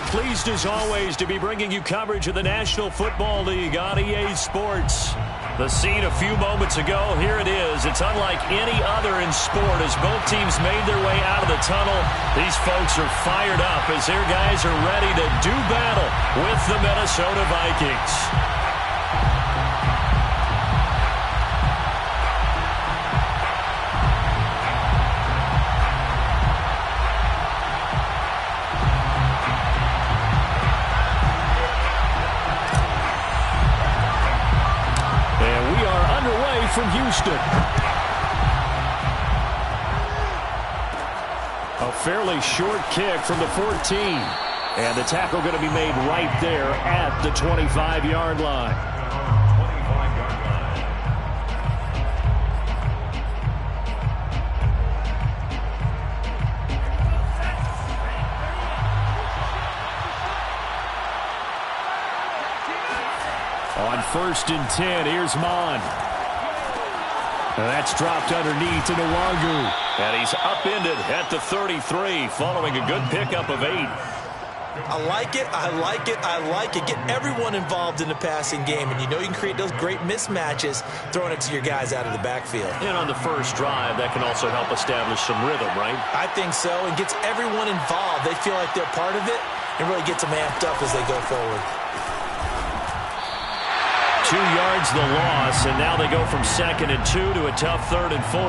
Pleased as always to be bringing you coverage of the National Football League on EA Sports. The scene a few moments ago, here it is. It's unlike any other in sport as both teams made their way out of the tunnel. These folks are fired up as their guys are ready to do battle with the Minnesota Vikings. From Houston. A fairly short kick from the 14. And the tackle going to be made right there at the 25-yard line. On 1st and 10, here's Mon. That's dropped underneath to Nwangu. And he's upended at the 33 following a good pickup of 8. I like it, I like it, I like it. Get everyone involved in the passing game, and you know you can create those great mismatches throwing it to your guys out of the backfield. And on the first drive, that can also help establish some rhythm, right? I think so, and gets everyone involved. They feel like they're part of it and really gets them amped up as they go forward. 2 yards the loss, and now they go from 2nd and 2 to a tough 3rd and 4.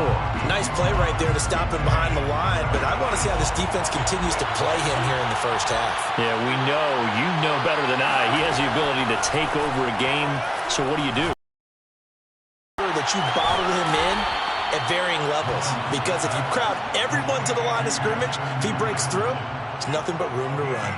Nice play right there to stop him behind the line, but I want to see how this defense continues to play him here in the first half. Yeah, we know, you know better than I, he has the ability to take over a game, so what do you do? That you bottle him in at varying levels, because if you crowd everyone to the line of scrimmage, if he breaks through, there's nothing but room to run.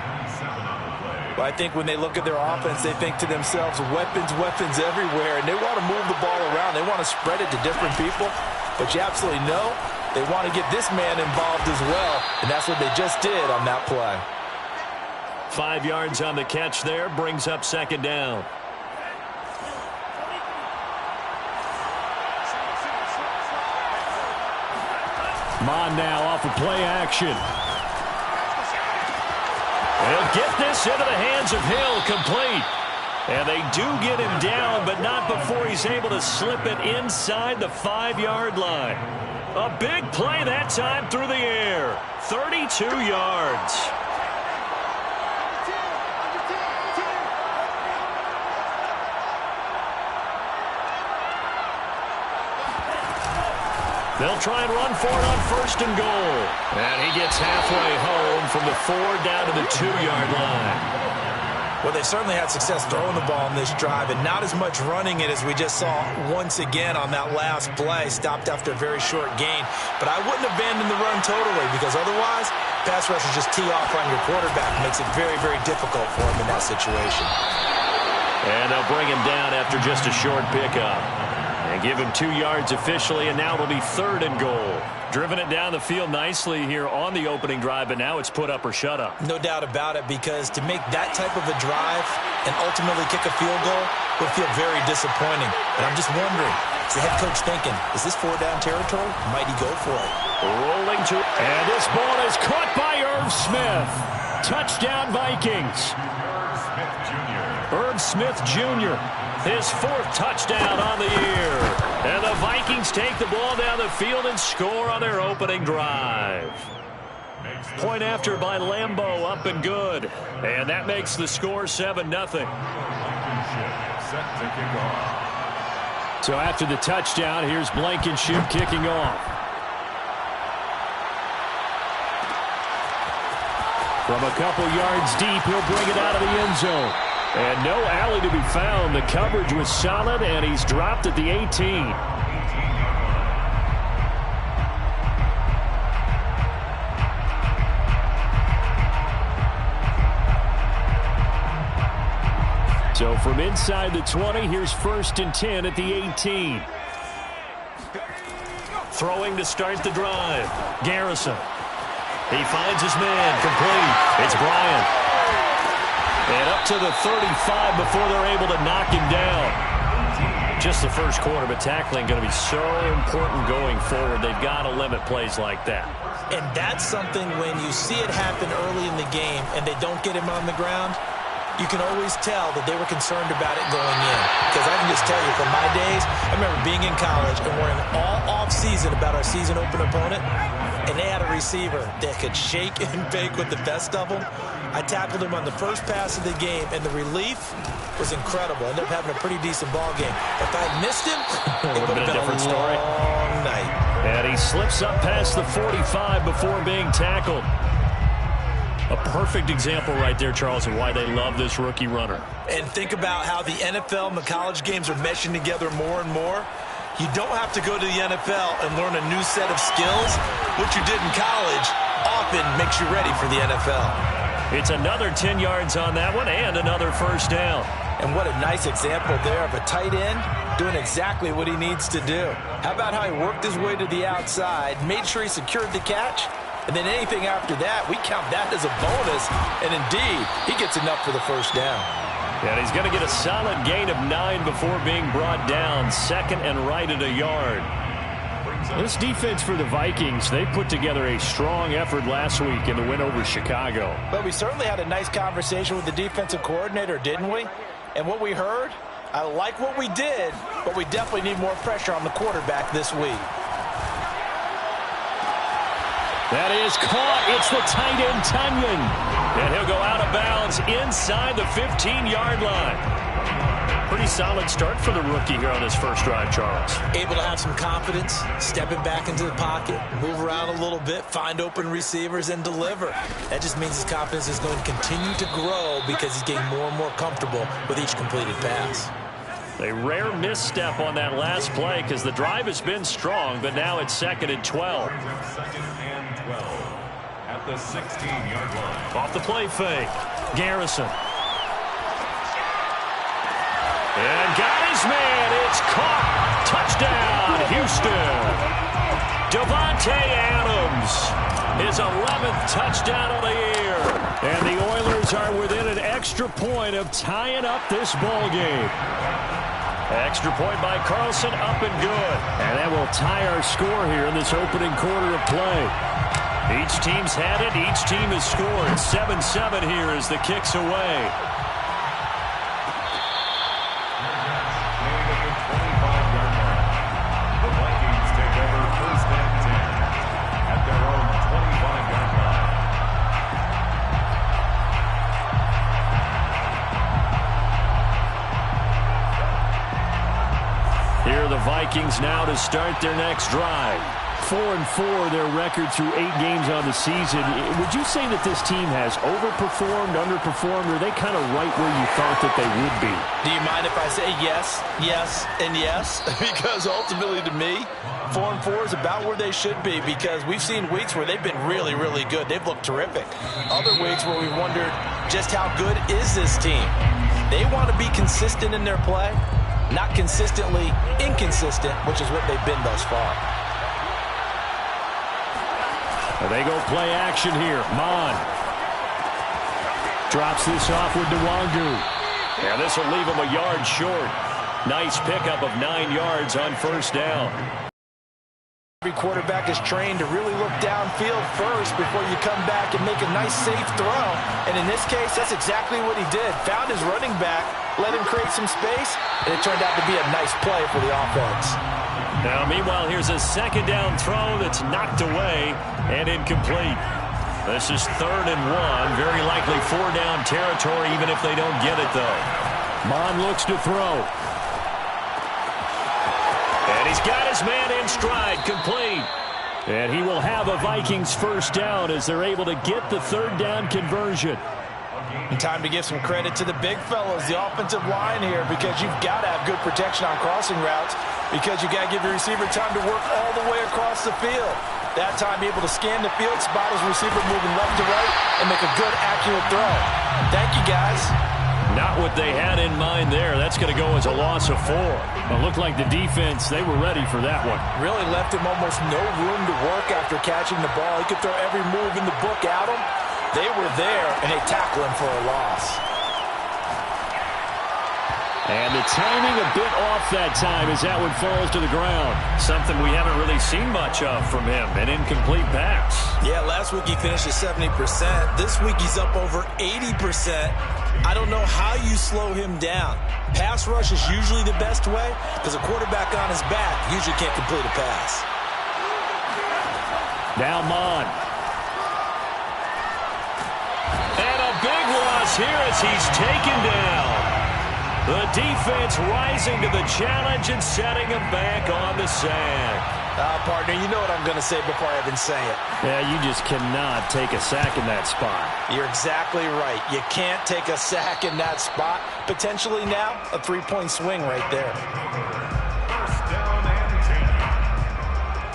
Well, I think when they look at their offense, they think to themselves, weapons, weapons everywhere, and they want to move the ball around. They want to spread it to different people, but you absolutely know they want to get this man involved as well, and that's what they just did on that play. 5 yards on the catch there, brings up 2nd down. Mon now off of play action. They'll get this into the hands of Hill, complete. And they do get him down, but not before he's able to slip it inside the 5-yard line. A big play that time through the air. 32 yards. They'll try and run for it on 1st and goal. And he gets halfway home from the 4 down to the 2-yard line. Well, they certainly had success throwing the ball in this drive, and not as much running it as we just saw once again on that last play. Stopped after a very short gain. But I wouldn't abandon the run totally, because otherwise, pass rushers just tee off on your quarterback. Makes it very, very difficult for him in that situation. And they'll bring him down after just a short pickup. And give him 2 yards officially, and now it'll be 3rd and goal. Driven it down the field nicely here on the opening drive, but now it's put up or shut up. No doubt about it, because to make that type of a drive and ultimately kick a field goal would feel very disappointing. And I'm just wondering, is the head coach thinking, is this 4-down territory? Might he go for it? Rolling to, and this ball is caught by Irv Smith. Touchdown Vikings. Irv Smith Jr., his 4th touchdown on the year. And the Vikings take the ball down the field and score on their opening drive. Point after by Lambeau, up and good. And that makes the score 7-0. So after the touchdown, here's Blankenship kicking off. From a couple yards deep, he'll bring it out of the end zone. And no alley to be found. The coverage was solid, and he's dropped at the 18. So from inside the 20, here's 1st and 10 at the 18. Throwing to start the drive. Garrison. He finds his man. Complete. It's Bryant. And up to the 35 before they're able to knock him down. Just the first quarter, but tackling going to be so important going forward. They've got to limit plays like that. And that's something when you see it happen early in the game and they don't get him on the ground, you can always tell that they were concerned about it going in. Because I can just tell you, from my days, I remember being in college and worrying all off-season about our season open opponent, and they had a receiver that could shake and bake with the best of them. I tackled him on the first pass of the game, and the relief was incredible. I ended up having a pretty decent ball game. If I had missed him, it would have been a different story. Long night. And he slips up past the 45 before being tackled. A perfect example right there, Charles, of why they love this rookie runner. And think about how the NFL and the college games are meshing together more and more. You don't have to go to the NFL and learn a new set of skills. What you did in college often makes you ready for the NFL. It's another 10 yards on that one and another first down. And what a nice example there of a tight end doing exactly what he needs to do. How about how he worked his way to the outside, made sure he secured the catch, and then anything after that, we count that as a bonus. And indeed, he gets enough for the first down. And he's going to get a solid gain of 9 before being brought down. Second and right at a yard. This defense for the Vikings, they put together a strong effort last week in the win over Chicago. But we certainly had a nice conversation with the defensive coordinator, didn't we? And what we heard, I like what we did, but we definitely need more pressure on the quarterback this week. That is caught. It's the tight end, Tunyon. And he'll go out of bounds inside the 15-yard line. Pretty solid start for the rookie here on his first drive, Charles. Able to have some confidence, stepping back into the pocket, move around a little bit, find open receivers, and deliver. That just means his confidence is going to continue to grow because he's getting more and more comfortable with each completed pass. A rare misstep on that last play because the drive has been strong, but now it's 2nd and 12. Second and 12 at the 16-yard line. Off the play fake. Garrison. And got his man. It's caught. Touchdown, Houston. Devontae Adams, his 11th touchdown of the year. And the Oilers are within an extra point of tying up this ball game. Extra point by Carlson, up and good. And that will tie our score here in this opening quarter of play. Each team's had it. Each team has scored. 7-7 here as the kick's away. Here are the Vikings now to start their next drive. 4-4 their record through 8 games on the season. Would you say that this team has overperformed, underperformed, or are they kind of right where you thought that they would be? Do you mind if I say yes, yes, and yes? Because ultimately to me, 4-4 is about where they should be because we've seen weeks where they've been really, really good. They've looked terrific. Other weeks where we wondered just how good is this team. They want to be consistent in their play, not consistently inconsistent, which is what they've been thus far. They go play action here. Mon drops this off with Nwangu. And this will leave him a yard short. Nice pickup of 9 yards on first down. Every quarterback is trained to really look downfield first before you come back and make a nice, safe throw. And in this case, that's exactly what he did. Found his running back, let him create some space, and it turned out to be a nice play for the offense. Now, meanwhile, here's a second down throw that's knocked away and incomplete. This is 3rd and 1. Very likely 4-down territory, even if they don't get it, though. Mon looks to throw. And he's got his man in stride, complete. And he will have a Vikings first down as they're able to get the 3rd down conversion. And time to give some credit to the big fellows, the offensive line here, because you've got to have good protection on crossing routes because you got to give your receiver time to work all the way across the field. That time able to scan the field, spot his receiver moving left to right, and make a good, accurate throw. Thank you, guys. Not what they had in mind there. That's going to go as a loss of 4. It looked like the defense, they were ready for that one. Really left him almost no room to work after catching the ball. He could throw every move in the book at him. They were there, and they tackled him for a loss. And the timing a bit off that time as that one falls to the ground. Something we haven't really seen much of from him, an incomplete pass. Yeah, last week he finished at 70%. This week he's up over 80%. I don't know how you slow him down. Pass rush is usually the best way because a quarterback on his back usually can't complete a pass. Now Mon. And a big loss here as he's taken down. The defense rising to the challenge and setting him back on the sack. Partner, you know what I'm going to say before I even say it. Yeah, you just cannot take a sack in that spot. You're exactly right. You can't take a sack in that spot. Potentially now, a three-point swing right there. First down and 10.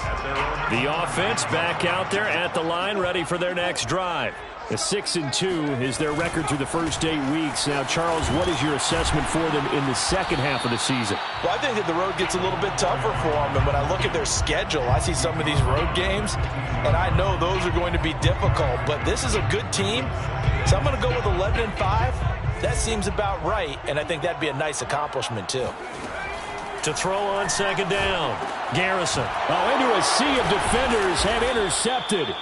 At their own The offense back out there at the line, ready for their next drive. A 6-2 is their record through the first 8 weeks. Now, Charles, what is your assessment for them in the second half of the season? Well, I think that the road gets a little bit tougher for them. And when I look at their schedule, I see some of these road games, and I know those are going to be difficult. But this is a good team, so I'm going to go with 11-5. That seems about right, and I think that'd be a nice accomplishment, too. To throw on second down, Garrison. Into a sea of defenders, and intercepted.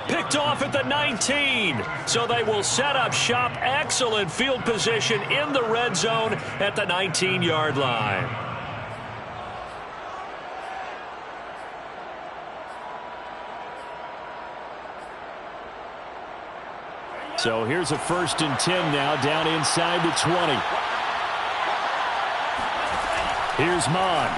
Picked off at the 19. So they will set up shop. Excellent field position in the red zone at the 19-yard line. So here's a 1st and 10 now, down inside the 20. Here's Mon.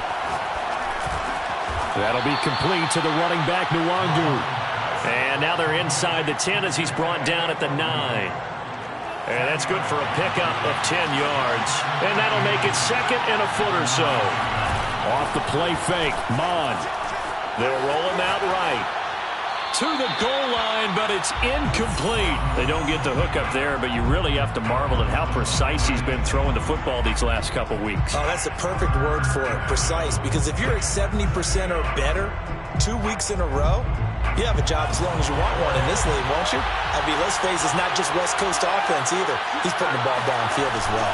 That'll be complete to the running back, Nwangu. And now they're inside the 10 as he's brought down at the 9. And that's good for a pickup of 10 yards. And that'll make it 2nd and a foot or so. Off the play fake, Mon. They'll roll him out right. To the goal line, but it's incomplete. They don't get the hook up there, but you really have to marvel at how precise he's been throwing the football these last couple weeks. Oh, that's a perfect word for it, precise, because if you're at 70% or better 2 weeks in a row, you have a job as long as you want one in this league, won't you? I mean, let's face it, it's not just West Coast offense either. He's putting the ball downfield as well.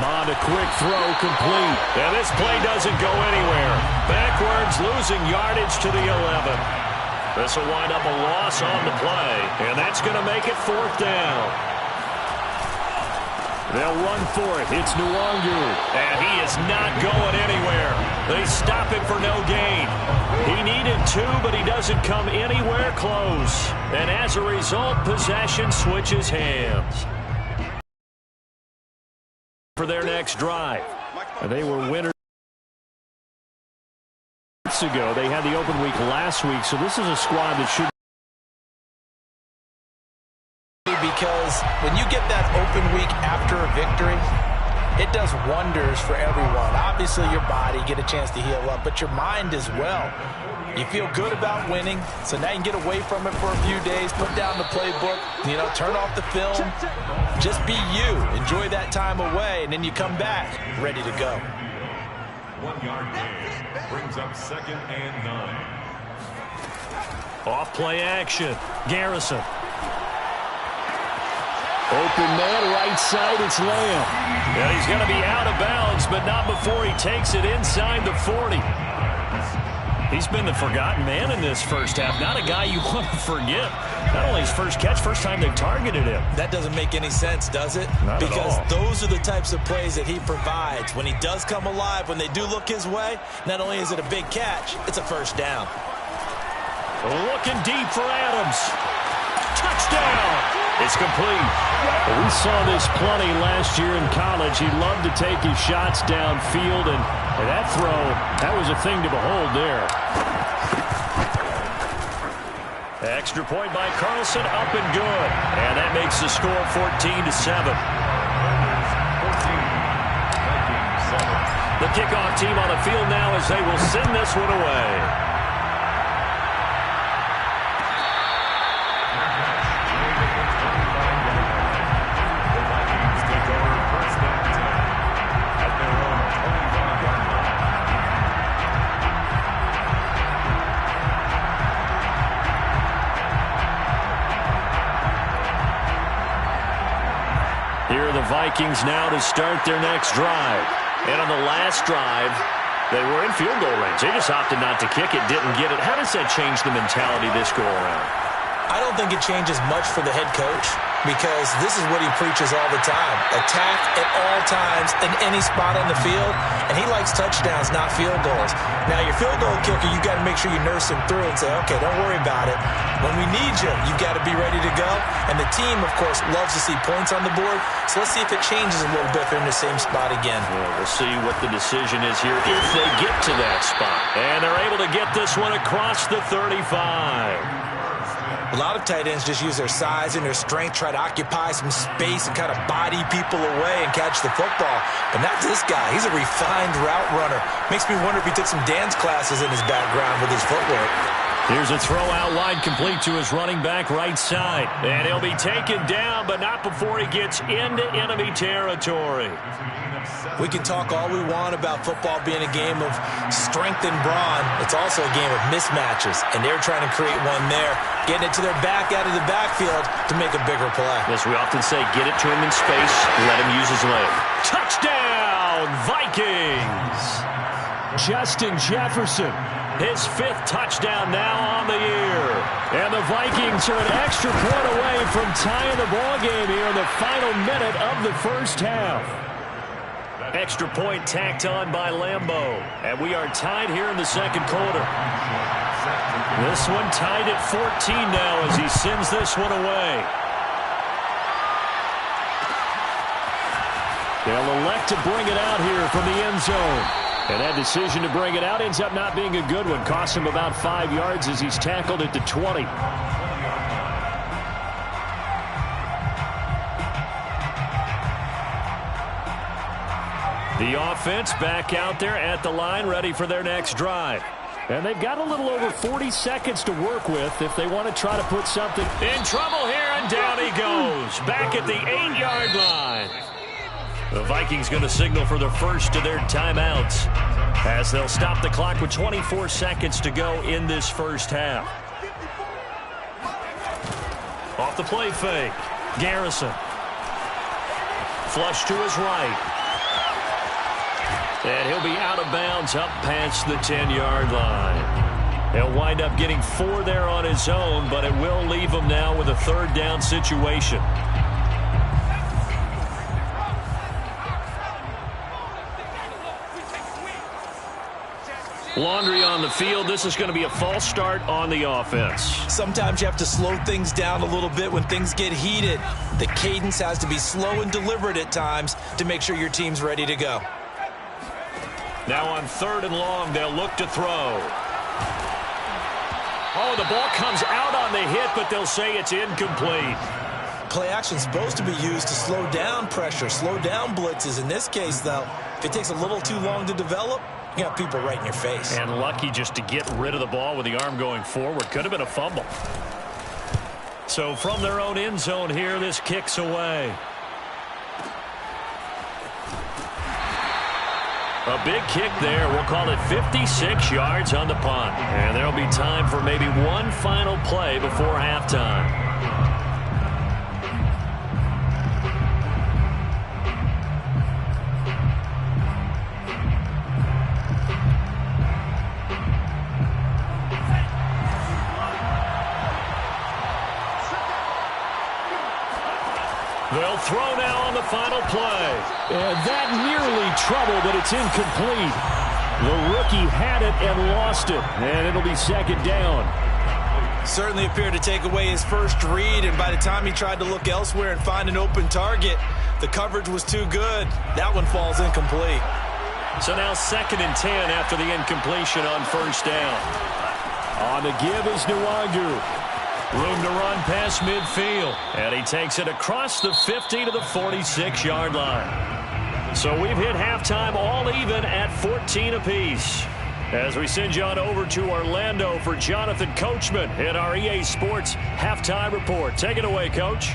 Mon, a quick throw, complete. And this play doesn't go anywhere. Backwards, losing yardage to the 11. This will wind up a loss on the play, and that's going to make it 4th down. They'll run for it. It's Nwangu, and he is not going anywhere. They stop him for no gain. He needed 2, but he doesn't come anywhere close. And as a result, possession switches hands for their next drive. They were winners ago. They had the open week last week, so this is a squad that should. Because when you get that open week after a victory, it does wonders for everyone. Obviously, your body, get a chance to heal up, but your mind as well. You feel good about winning, so now you can get away from it for a few days, put down the playbook, turn off the film. Just be you. Enjoy that time away, and then you come back ready to go. 1 yard gain brings up 2nd and 9. Off play action. Garrison. Open man, right side, it's Lamb. And he's going to be out of bounds, but not before he takes it inside the 40. He's been the forgotten man in this first half. Not a guy you want to forget. Not only his first catch, first time they've targeted him. That doesn't make any sense, does it? Not because at all. Those are the types of plays that he provides. When he does come alive, when they do look his way, not only is it a big catch, it's a first down. Looking deep for Adams. Touchdown. It's complete. Well, we saw this plenty last year in college. He loved to take his shots downfield, and that throw, that was a thing to behold there. Extra point by Carlson, up and good. And that makes the score 14-7. The kickoff team on the field now as they will send this one away. Here are the Vikings now to start their next drive. And on the last drive, they were in field goal range. They just opted not to kick it, didn't get it. How does that change the mentality this go around? I don't think it changes much for the head coach because this is what he preaches all the time. Attack at all times in any spot on the field, and he likes touchdowns, not field goals. Now, your field goal kicker, you got to make sure you nurse him through and say, okay, don't worry about it. When we need you, you've got to be ready to go. And the team, of course, loves to see points on the board. So let's see if it changes a little bit if they're in the same spot again. Well, we'll see what the decision is here if they get to that spot. And they're able to get this one across the 35. A lot of tight ends just use their size and their strength, try to occupy some space and kind of body people away and catch the football. But not this guy. He's a refined route runner. Makes me wonder if he took some dance classes in his background with his footwork. Here's a throw out wide complete to his running back right side. And he'll be taken down, but not before he gets into enemy territory. We can talk all we want about football being a game of strength and brawn. It's also a game of mismatches, and they're trying to create one there, getting it to their back out of the backfield to make a bigger play. As we often say, get it to him in space, let him use his leg. Touchdown, Vikings! Justin Jefferson, his 5th touchdown now on the year. And the Vikings are an extra point away from tying the ball game here in the final minute of the first half. Extra point tacked on by Lambeau. And we are tied here in the second quarter. This one tied at 14 now as he sends this one away. They'll elect to bring it out here from the end zone. And that decision to bring it out ends up not being a good one. Costs him about 5 yards as he's tackled at the 20. The offense back out there at the line, ready for their next drive. And they've got a little over 40 seconds to work with if they want to try to put something in trouble here, and down he goes. Back at the 8-yard line. The Vikings going to signal for the first of their timeouts as they'll stop the clock with 24 seconds to go in this first half. Off the play fake. Garrison. Flush to his right. And he'll be out of bounds up past the 10-yard line. He'll wind up getting 4 there on his own, but it will leave him now with a 3rd down situation. Laundry on the field. This is going to be a false start on the offense. Sometimes you have to slow things down a little bit when things get heated. The cadence has to be slow and deliberate at times to make sure your team's ready to go. Now on 3rd and long, they'll look to throw. Oh, the ball comes out on the hit, but they'll say it's incomplete. Play action is supposed to be used to slow down pressure, slow down blitzes. In this case, though, if it takes a little too long to develop, you got people right in your face. And lucky just to get rid of the ball with the arm going forward. Could have been a fumble. So from their own end zone here, this kicks away. A big kick there. We'll call it 56 yards on the punt. And there'll be time for maybe one final play before halftime. They'll throw now on the final play. And that nearly trouble, but it's incomplete. The rookie had it and lost it. And it'll be 2nd down. Certainly appeared to take away his first read, and by the time he tried to look elsewhere and find an open target, the coverage was too good. That one falls incomplete. So now 2nd and 10 after the incompletion on 1st down. On the give is Nwangu. Room to run past midfield. And he takes it across the 50 to the 46-yard line. So we've hit halftime all even at 14 apiece. As we send you on over to Orlando for Jonathan Coachman in our EA Sports Halftime Report. Take it away, Coach.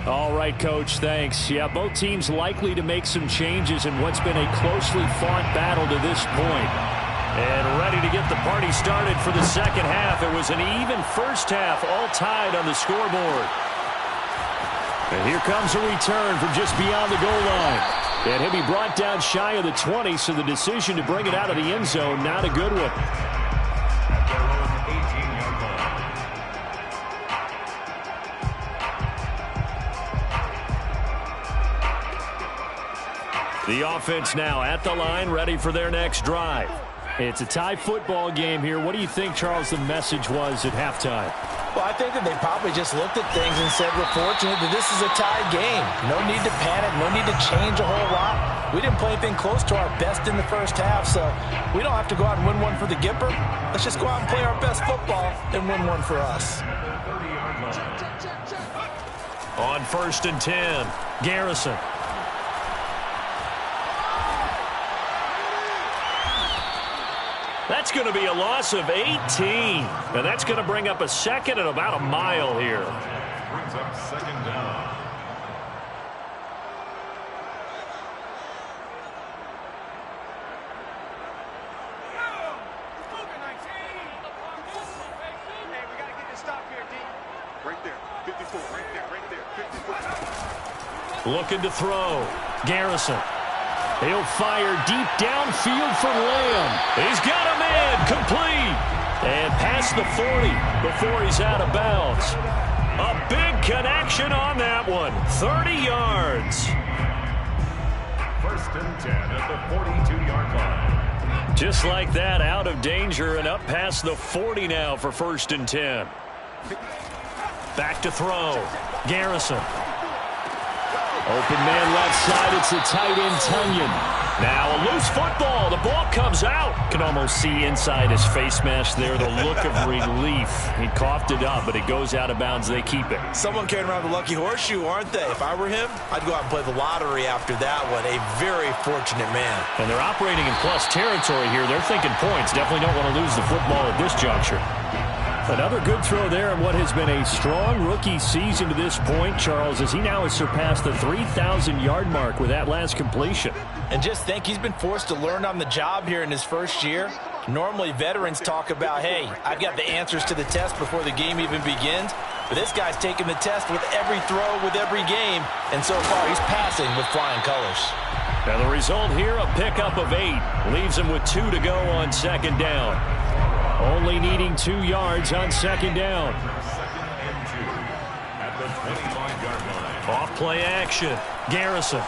All right, Coach, thanks. Yeah, both teams likely to make some changes in what's been a closely fought battle to this point. And ready to get the party started for the second half. It was an even first half, all tied on the scoreboard. And here comes a return from just beyond the goal line. And he'll be brought down shy of the 20, so the decision to bring it out of the end zone, not a good one. The offense now at the line, ready for their next drive. It's a tie football game here. What do you think, Charles, the message was at halftime? Well, I think that they probably just looked at things and said, we're fortunate that this is a tied game. No need to panic, no need to change a whole lot. We didn't play anything close to our best in the first half, so we don't have to go out and win one for the Gipper. Let's just go out and play our best football and win one for us. On 1st and 10, Garrison. That's going to be a loss of 18. And that's going to bring up a second and about a mile here. Brings up second down. Right there, 54, right there, 54. Looking to throw. Garrison. He'll fire deep downfield for Lamb. He's got a man complete. And past the 40 before he's out of bounds. A big connection on that one. 30 yards. 1st and 10 at the 42-yard line. Just like that, out of danger and up past the 40 now for 1st and 10. Back to throw. Garrison. Open man left side. It's the tight end, Tunyon. Now a loose football. The ball comes out. Can almost see inside his face mask there the look of relief. He coughed it up, but it goes out of bounds. They keep it. Someone carrying around the lucky horseshoe, aren't they? If I were him, I'd go out and play the lottery after that one. A very fortunate man. And they're operating in plus territory here. They're thinking points. Definitely don't want to lose the football at this juncture. Another good throw there in what has been a strong rookie season to this point, Charles, as he now has surpassed the 3,000-yard mark with that last completion. And just think, he's been forced to learn on the job here in his first year. Normally, veterans talk about, hey, I've got the answers to the test before the game even begins. But this guy's taking the test with every throw, with every game. And so far, he's passing with flying colors. Now the result here, a pickup of 8. Leaves him with 2 to go on 2nd down. Only needing 2 yards on 2nd down. 2nd and 2 at the 25-yard line. Off play action. Garrison.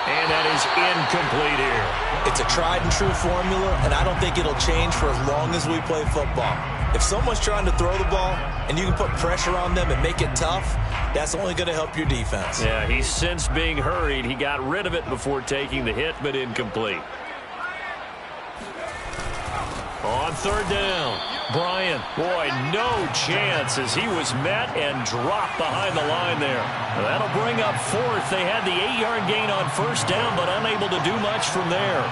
And that is incomplete here. It's a tried and true formula, and I don't think it'll change for as long as we play football. If someone's trying to throw the ball and you can put pressure on them and make it tough, that's only going to help your defense. Yeah, he's since being hurried. He got rid of it before taking the hit, but incomplete. On 3rd down, Bryant. Boy, no chance as he was met and dropped behind the line there. That'll bring up 4th. They had the 8-yard gain on 1st down, but unable to do much from there.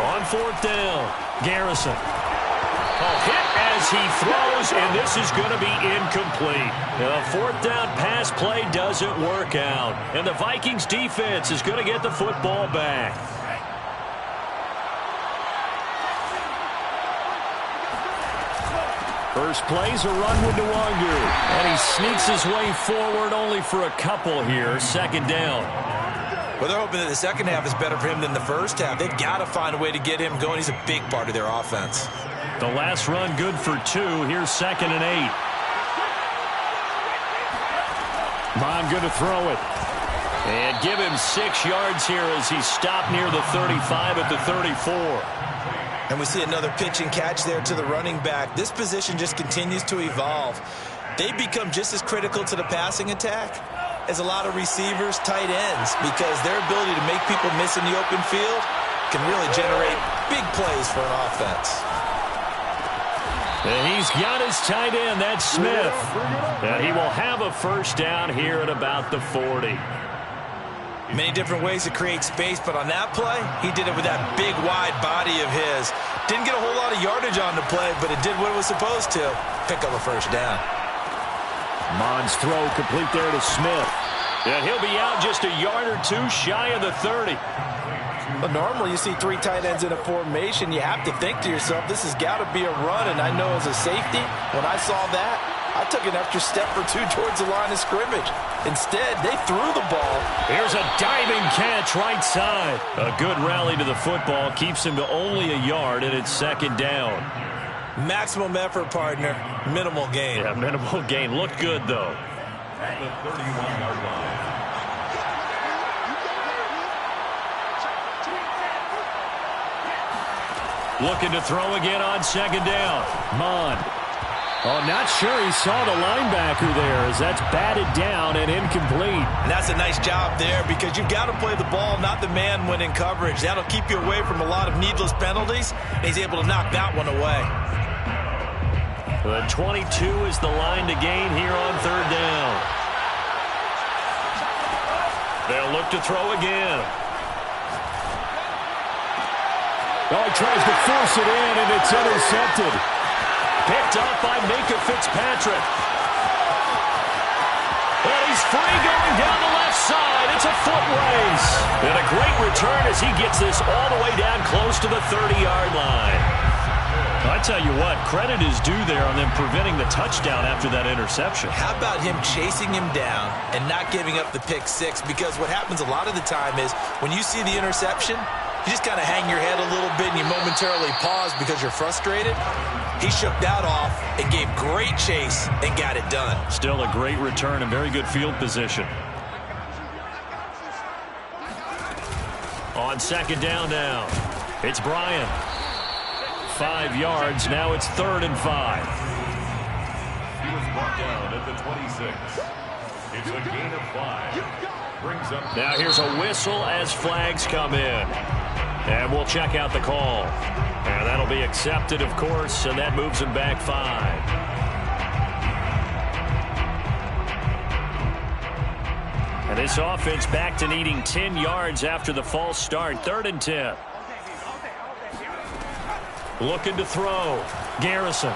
On 4th down, Garrison. Hit as he throws, and this is going to be incomplete. The 4th down pass play doesn't work out, and the Vikings defense is going to get the football back. First play's a run with Nwangu, and he sneaks his way forward only for a couple here. 2nd down. Well, they're hoping that the second half is better for him than the first half. They've got to find a way to get him going. He's a big part of their offense. The last run good for 2. Here's 2nd and 8. Bond going to throw it. And give him 6 yards here as he stopped near the 35 at the 34. And we see another pitch and catch there to the running back. This position just continues to evolve. They become just as critical to the passing attack as a lot of receivers, tight ends, because their ability to make people miss in the open field can really generate big plays for an offense. And he's got his tight end, that's Smith. And he will have a 1st down here at about the 40. Many different ways to create space, but on that play, he did it with that big, wide body of his. Didn't get a whole lot of yardage on the play, but it did what it was supposed to. Pick up a 1st down. Mond's throw complete there to Smith. And he'll be out just a yard or two shy of the 30. But normally you see 3 tight ends in a formation, you have to think to yourself, this has got to be a run. And I know as a safety, when I saw that, I took an extra step or 2 towards the line of scrimmage. Instead, they threw the ball. Here's a diving catch right side. A good rally to the football keeps him to only a yard, and it's second down. Maximum effort, partner. Minimal gain. Yeah, minimal gain. Looked good, though. At the 31-yard line. Looking to throw again on second down. Mon. Oh, not sure he saw the linebacker there as that's batted down and incomplete. And that's a nice job there because you've got to play the ball, not the man when in coverage. That'll keep you away from a lot of needless penalties. And he's able to knock that one away. The 22 is the line to gain here on third down. They'll look to throw again. Oh, he tries to force it in, and it's intercepted. Picked up by Minka Fitzpatrick. And he's free going down the left side. It's a foot race. And a great return as he gets this all the way down close to the 30-yard line. I tell you what, credit is due there on them preventing the touchdown after that interception. How about him chasing him down and not giving up the pick six? Because what happens a lot of the time is when you see the interception, you just kind of hang your head a little bit and you momentarily pause because you're frustrated. He shook that off and gave great chase and got it done. Still a great return and very good field position. On second down now, it's Bryant. 5 yards. Now it's 3rd and 5. He was brought down at the 26. It's a gain of 5. Brings up. Now here's a whistle as flags come in. And we'll check out the call. And that'll be accepted, of course, and that moves him back 5. And this offense back to needing 10 yards after the false start. 3rd and 10. Looking to throw. Garrison.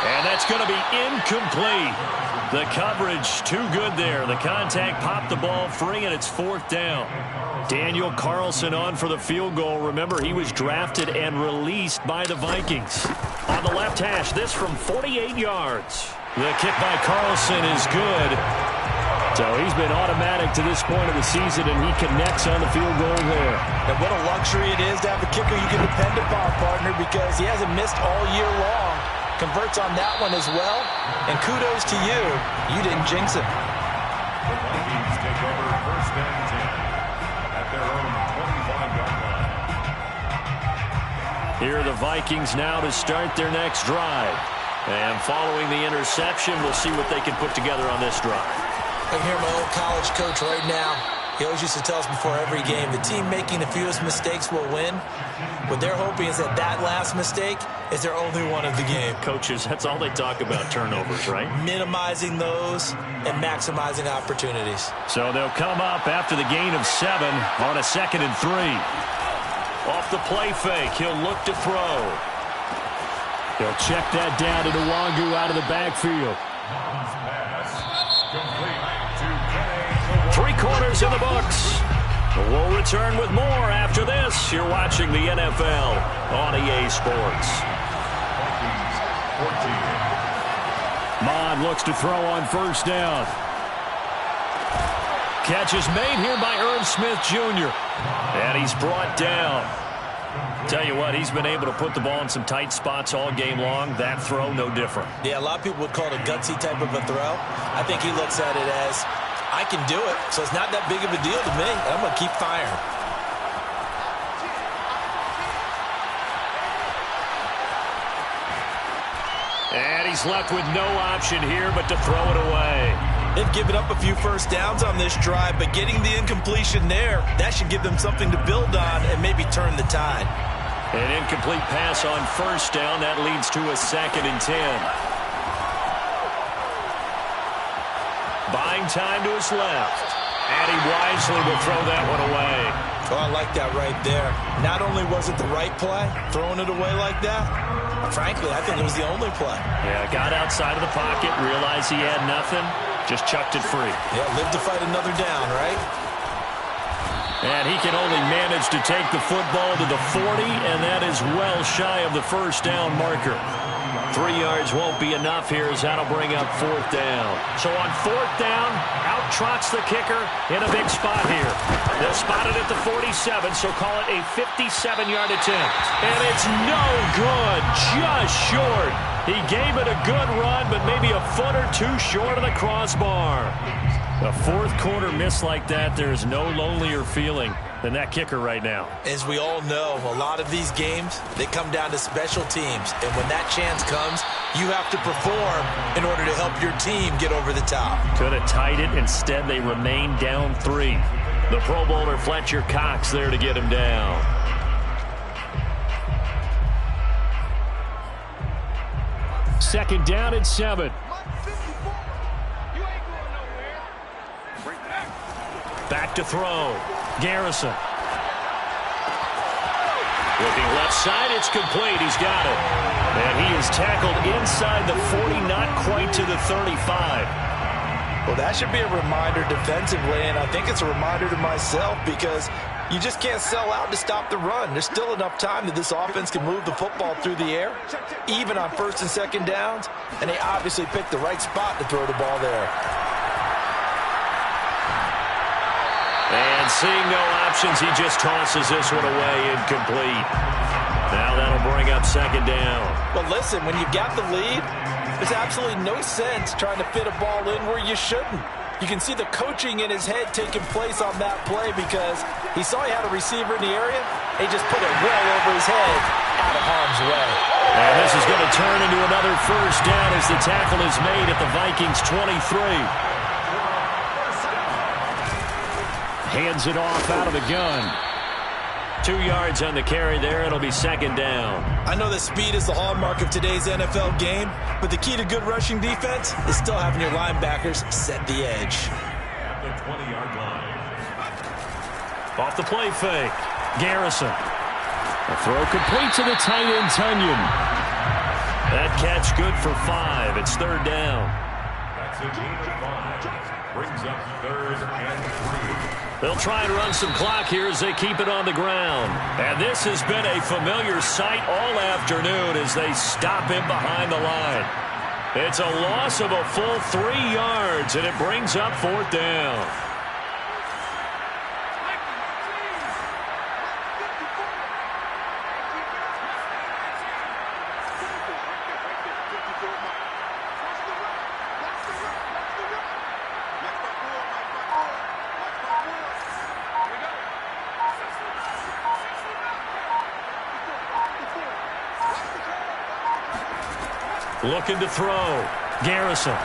And that's going to be incomplete. The coverage too good there. The contact popped the ball free, and it's 4th down. Daniel Carlson on for the field goal. Remember, he was drafted and released by the Vikings. On the left hash, this from 48 yards. The kick by Carlson is good. So he's been automatic to this point of the season, and he connects on the field goal there. And what a luxury it is to have a kicker you can depend upon, partner, because he hasn't missed all year long. Converts on that one as well. And kudos to you. You didn't jinx him. The Vikings take over 1st and 10 at their own 25-yard line. Here are the Vikings now to start their next drive. And following the interception, we'll see what they can put together on this drive. I can hear my old college coach right now. He always used to tell us before every game, the team making the fewest mistakes will win. What they're hoping is that that last mistake is their only one of the game. Coaches, that's all they talk about, turnovers, right? Minimizing those and maximizing opportunities. So they'll come up after the gain of 7 on a 2nd and 3. Off the play fake, he'll look to throw. He'll check that down to Nwangu out of the backfield. 3 quarters in the books. We'll return with more after this. You're watching the NFL on EA Sports. Mon looks to throw on 1st down. Catch is made here by Irv Smith Jr. And he's brought down. Tell you what, he's been able to put the ball in some tight spots all game long. That throw, no different. Yeah, a lot of people would call it a gutsy type of a throw. I think he looks at it as, I can do it, so it's not that big of a deal to me. I'm going to keep firing. And he's left with no option here but to throw it away. They've given up a few first downs on this drive, but getting the incompletion there, that should give them something to build on and maybe turn the tide. An incomplete pass on 1st down. That leads to a 2nd and 10. Buying time to his left. And he wisely will throw that one away. Oh, I like that right there. Not only was it the right play, throwing it away like that, frankly, I think it was the only play. Yeah, got outside of the pocket, realized he had nothing, just chucked it free. Yeah, live to fight another down, right? And he can only manage to take the football to the 40, and that is well shy of the first down marker. 3 yards won't be enough here as that'll bring up 4th down. So on 4th down, out trots the kicker in a big spot here. They'll spot it at the 47, so call it a 57-yard attempt. And it's no good, just short. He gave it a good run, but maybe a foot or two short of the crossbar. A fourth-quarter miss like that, there is no lonelier feeling than that kicker right now. As we all know, a lot of these games, they come down to special teams. And when that chance comes, you have to perform in order to help your team get over the top. Could have tied it. Instead, they remain down 3. The Pro Bowler Fletcher Cox there to get him down. Second down and 7. Back to throw. Garrison. Looking left side, it's complete. He's got it. And he is tackled inside the 40, not quite to the 35. Well, that should be a reminder defensively, and I think it's a reminder to myself because you just can't sell out to stop the run. There's still enough time that this offense can move the football through the air, even on 1st and 2nd downs, and they obviously picked the right spot to throw the ball there. And seeing no options, he just tosses this one away, incomplete. Now that'll bring up 2nd down. Well, listen, when you got the lead, there's absolutely no sense trying to fit a ball in where you shouldn't. You can see the coaching in his head taking place on that play because he saw he had a receiver in the area. He just put it well over his head out of harm's way. And this is going to turn into another 1st down as the tackle is made at the Vikings 23. Hands it off out of the gun. 2 yards on the carry there. It'll be 2nd down. I know that speed is the hallmark of today's NFL game, but the key to good rushing defense is still having your linebackers set the edge. At the 20-yard line. Off the play fake. Garrison. A throw complete to the tight end, Tunyon. That catch good for 5. It's 3rd down. That's a gain of 5. Brings up 3rd and 3. They'll try and run some clock here as they keep it on the ground. And this has been a familiar sight all afternoon as they stop him behind the line. It's a loss of a full 3 yards, and it brings up 4th down. Looking to throw. Garrison.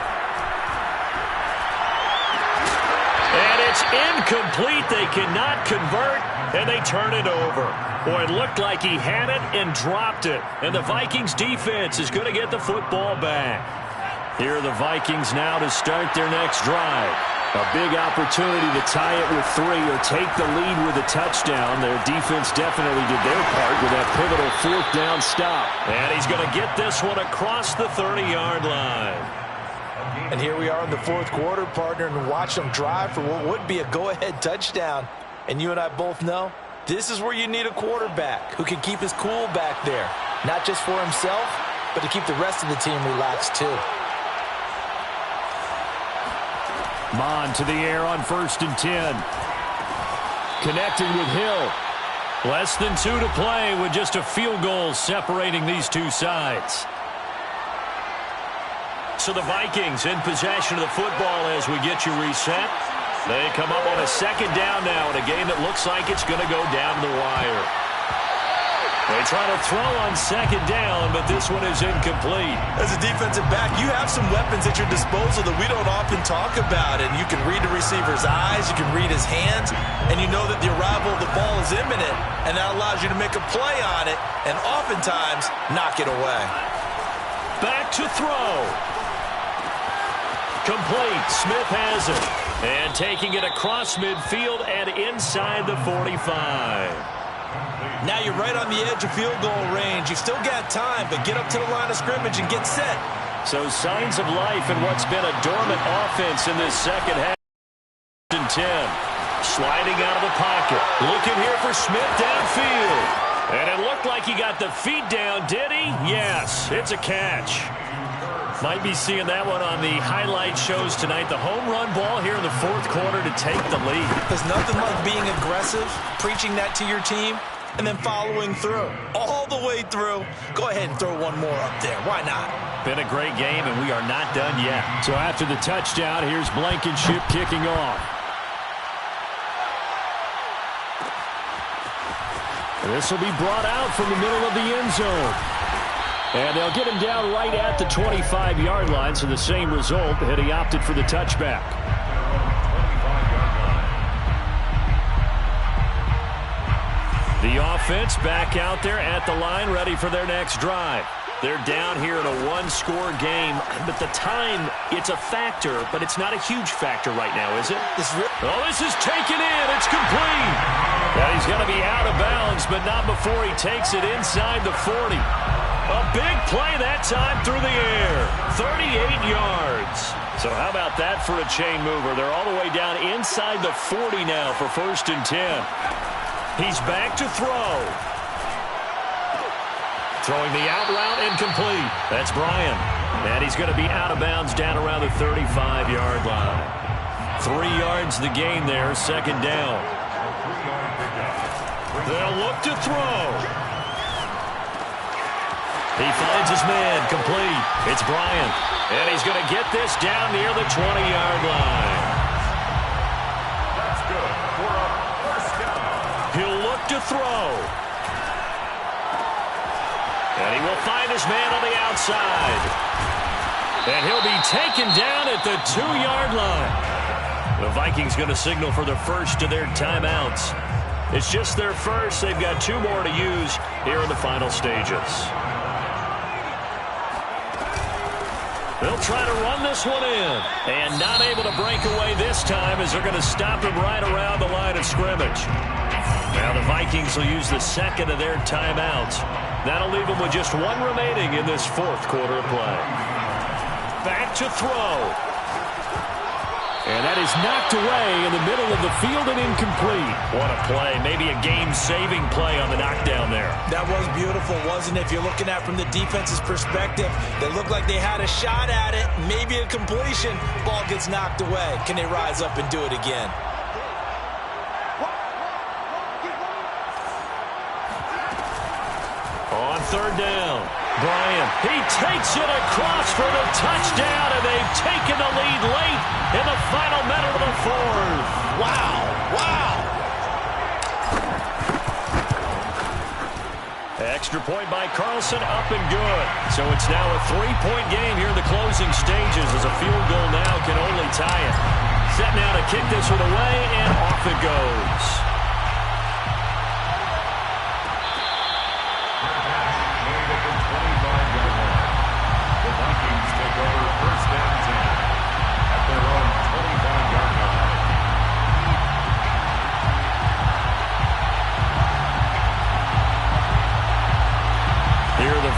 And it's incomplete. They cannot convert, and they turn it over. Boy, it looked like he had it and dropped it. And the Vikings defense is going to get the football back. Here are the Vikings now to start their next drive. A big opportunity to tie it with 3 or take the lead with a touchdown. Their defense definitely did their part with that pivotal 4th down stop. And he's going to get this one across the 30-yard line. And here we are in the 4th quarter, partner, and watch them drive for what would be a go-ahead touchdown. And you and I both know this is where you need a quarterback who can keep his cool back there. Not just for himself, but to keep the rest of the team relaxed too. Mon to the air on 1st and 10. Connecting with Hill. Less than 2 to play with just a field goal separating these two sides. So the Vikings in possession of the football as we get you reset. They come up on a 2nd down now in a game that looks like it's going to go down the wire. They try to throw on 2nd down, but this one is incomplete. As a defensive back, you have some weapons at your disposal that we don't often talk about. And you can read the receiver's eyes, you can read his hands, and you know that the arrival of the ball is imminent, and that allows you to make a play on it and oftentimes knock it away. Back to throw. Complete. Smith has it. And taking it across midfield and inside the 45. Now you're right on the edge of field goal range. You've still got time, but get up to the line of scrimmage and get set. So signs of life in what's been a dormant offense in this second half. 10. Sliding out of the pocket. Looking here for Smith downfield. And it looked like he got the feet down, did he? Yes, it's a catch. Might be seeing that one on the highlight shows tonight. The home run ball here in the fourth quarter to take the lead. There's nothing like being aggressive, preaching that to your team, and then following through. All the way through. Go ahead and throw one more up there. Why not? Been a great game, and we are not done yet. So after the touchdown, here's Blankenship kicking off. This will be brought out from the middle of the end zone. And they'll get him down right at the 25-yard line, so the same result, had he opted for the touchback. The offense back out there at the line, ready for their next drive. They're down here in a one-score game, but the time, it's a factor, but it's not a huge factor right now, is it? This is taken in. It's complete. And he's going to be out of bounds, but not before he takes it inside the 40. A big play that time through the air. 38 yards. So how about that for a chain mover? They're all the way down inside the 40 now for 1st and 10. He's back to throw. Throwing the out route incomplete. That's Bryan. And he's going to be out of bounds down around the 35-yard line. 3 yards the gain there, 2nd down. They'll look to throw. He finds his man, complete. It's Bryan. And he's going to get this down near the 20-yard line. That's good for a first down. He'll look to throw. And he will find his man on the outside. And he'll be taken down at the 2-yard line. The Vikings going to signal for the first of their timeouts. It's just their first. They've got 2 more to use here in the final stages. They'll try to run this one in. And not able to break away this time as they're going to stop him right around the line of scrimmage. Now the Vikings will use the second of their timeouts. That'll leave them with just 1 remaining in this 4th quarter of play. Back to throw. And that is knocked away in the middle of the field and incomplete. What a play. Maybe a game-saving play on the knockdown there. That was beautiful, wasn't it? If you're looking at it from the defense's perspective, they looked like they had a shot at it, maybe a completion. Ball gets knocked away. Can they rise up and do it again? On 3rd down, Bryan, he takes it across for the touchdown, and they've taken the lead late in the final minute of the 4th. Wow, wow. Extra point by Carlson, up and good. So it's now a 3-point game here in the closing stages as a field goal now can only tie it. Set now to kick this one away, and off it goes.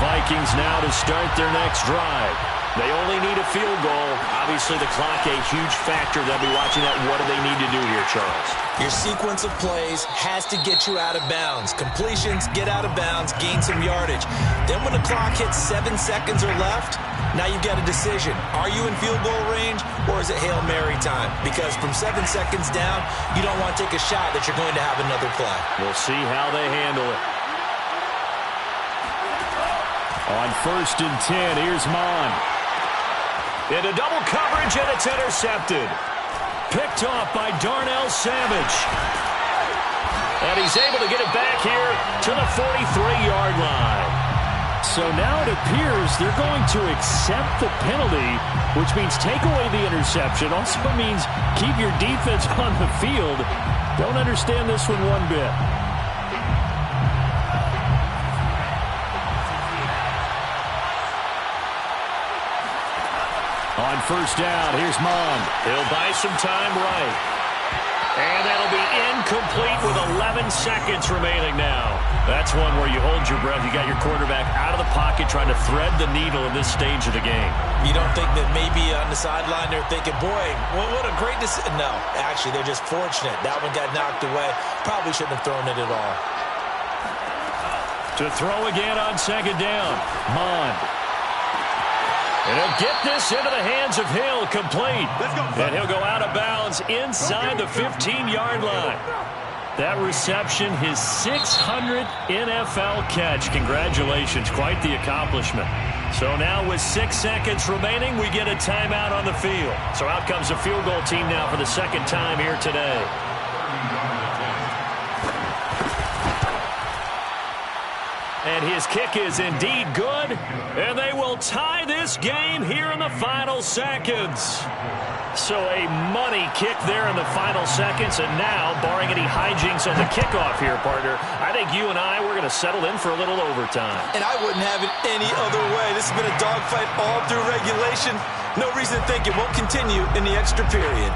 Vikings now to start their next drive. They only need a field goal. Obviously, the clock a huge factor. They'll be watching that. What do they need to do here, Charles? Your sequence of plays has to get you out of bounds. Completions, get out of bounds, gain some yardage. Then when the clock hits 7 seconds or left, now you've got a decision. Are you in field goal range, or is it Hail Mary time? Because from 7 seconds down, you don't want to take a shot that you're going to have another play. We'll see how they handle it. On 1st and 10, here's Mon. Into double coverage, and it's intercepted. Picked off by Darnell Savage. And he's able to get it back here to the 43-yard line. So now it appears they're going to accept the penalty, which means take away the interception. Also means keep your defense on the field. Don't understand this one bit. On first down, here's Mond. He'll buy some time right. And that'll be incomplete with 11 seconds remaining now. That's one where you hold your breath. You got your quarterback out of the pocket trying to thread the needle in this stage of the game. You don't think that maybe on the sideline they're thinking, boy, what a great decision. No, actually, they're just fortunate. That one got knocked away. Probably shouldn't have thrown it at all. To throw again on second down. Mond. And he'll get this into the hands of Hill, complete. And he'll go out of bounds inside the 15-yard line. That reception, his 600th NFL catch. Congratulations, quite the accomplishment. So now with 6 seconds remaining, we get a timeout on the field. So out comes the field goal team now for the second time here today. And his kick is indeed good, and they will tie this game here in the final seconds. So a money kick there in the final seconds, and now, barring any hijinks on the kickoff here, partner, I think you and I, we're going to settle in for a little overtime. And I wouldn't have it any other way. This has been a dogfight all through regulation. No reason to think it won't continue in the extra period.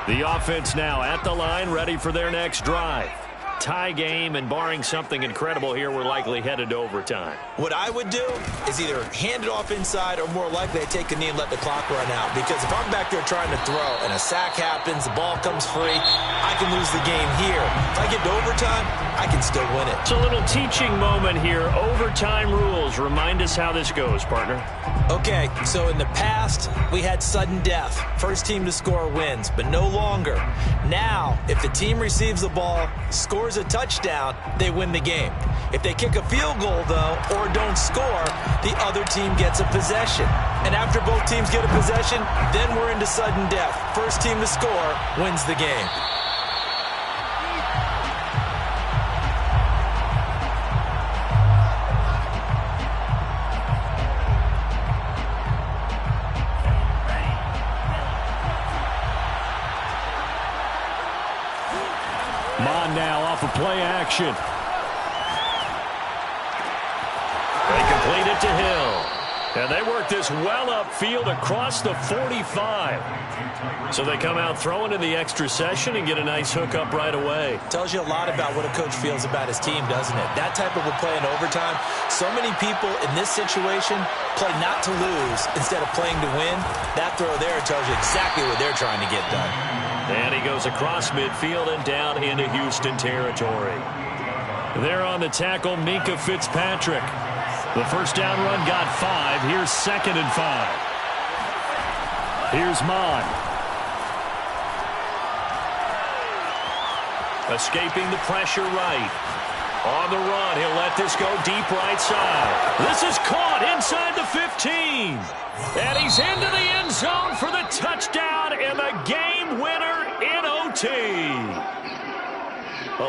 The offense now at the line, ready for their next drive. Tie game, and barring something incredible here, we're likely headed to overtime. What I would do is either hand it off inside or more likely I take a knee and let the clock run out. Because if I'm back there trying to throw and a sack happens, the ball comes free, I can lose the game here. If I get to overtime, I can still win it. It's a little teaching moment here. Overtime rules. Remind us how this goes, partner. Okay, so in the past, we had sudden death. First team to score wins, but no longer. Now, if the team receives the ball, scores a touchdown, they win the game. If they kick a field goal, though, or don't score, the other team gets a possession. And after both teams get a possession, then we're into sudden death. First team to score wins the game. Mond now off of play action. They complete it to Hill. And they work this well upfield across the 45. So they come out throwing in the extra session and get a nice hook up right away. Tells you a lot about what a coach feels about his team, doesn't it? That type of a play in overtime. So many people in this situation play not to lose instead of playing to win. That throw there tells you exactly what they're trying to get done. And he goes across midfield and down into Houston territory. There on the tackle, Minkah Fitzpatrick. The first down run got 5. Here's 2nd and 5. Here's Mond. Escaping the pressure right. On the run, he'll let this go deep right side. This is caught inside the 15. And he's into the end zone for the touchdown and the game winner in OT.